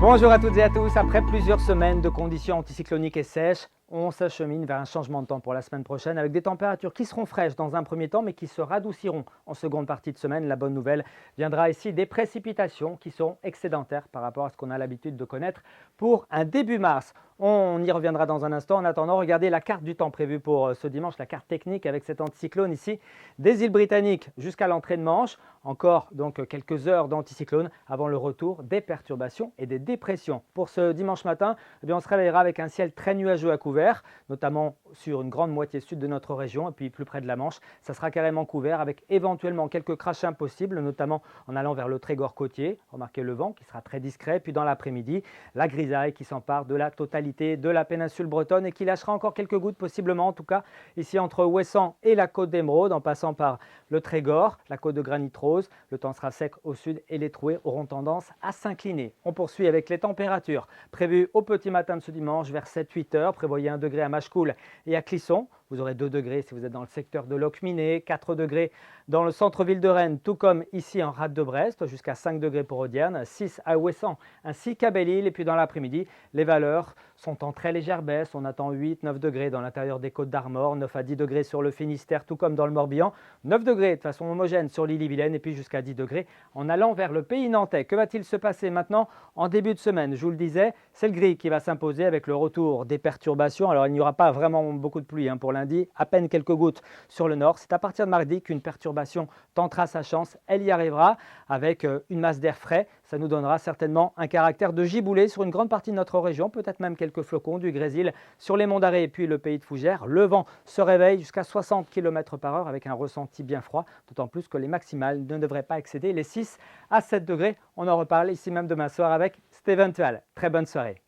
Bonjour à toutes et à tous. Après plusieurs semaines de conditions anticycloniques et sèches, on s'achemine vers un changement de temps pour la semaine prochaine avec des températures qui seront fraîches dans un premier temps mais qui se radouciront en seconde partie de semaine. La bonne nouvelle viendra ici des précipitations qui seront excédentaires par rapport à ce qu'on a l'habitude de connaître pour un début mars. On y reviendra dans un instant. En attendant, regardez la carte du temps prévue pour ce dimanche, la carte technique avec cet anticyclone ici des îles britanniques jusqu'à l'entrée de Manche. Encore donc quelques heures d'anticyclone avant le retour des perturbations et des dépressions. Pour ce dimanche matin, on se réveillera avec un ciel très nuageux à couvert, notamment sur une grande moitié sud de notre région et puis plus près de la Manche. Ça sera carrément couvert avec éventuellement quelques crachins possibles, notamment en allant vers le Trégor côtier. Remarquez le vent qui sera très discret. Puis dans l'après-midi, la grisaille qui s'empare de la totalité de la péninsule bretonne et qui lâchera encore quelques gouttes possiblement, en tout cas ici entre Ouessant et la côte d'Émeraude, en passant par le Trégor, la côte de Granit Rose. Le temps sera sec au sud et les trouées auront tendance à s'incliner. On poursuit avec les températures prévues au petit matin de ce dimanche vers 7-8 heures. Prévoyez 1 degré à Machecoul et à Clisson. Vous aurez 2 degrés si vous êtes dans le secteur de Locminé, 4 degrés dans le centre-ville de Rennes, tout comme ici en rade de Brest, jusqu'à 5 degrés pour Audierne, 6 à Ouessant ainsi qu'à Belle-Île. Et puis dans l'après-midi, les valeurs sont en très légère baisse. On attend 8-9 degrés dans l'intérieur des Côtes d'Armor, 9 à 10 degrés sur le Finistère, tout comme dans le Morbihan, 9 degrés de façon homogène sur l'Ille-et-Vilaine et puis jusqu'à 10 degrés en allant vers le pays nantais. Que va-t-il se passer maintenant en début de semaine? Je vous le disais, c'est le gris qui va s'imposer avec le retour des perturbations. Alors il n'y aura pas vraiment beaucoup de pluie pour lundi, à peine quelques gouttes sur le nord. C'est à partir de mardi qu'une perturbation tentera sa chance. Elle y arrivera avec une masse d'air frais. Ça nous donnera certainement un caractère de giboulée sur une grande partie de notre région, peut-être même quelques flocons, du grésil sur les monts d'Arrée et puis le pays de Fougères. Le vent se réveille jusqu'à 60 km/h avec un ressenti bien froid, d'autant plus que les maximales ne devraient pas excéder les 6 à 7 degrés. On en reparle ici même demain soir avec Steven Tual. Très bonne soirée.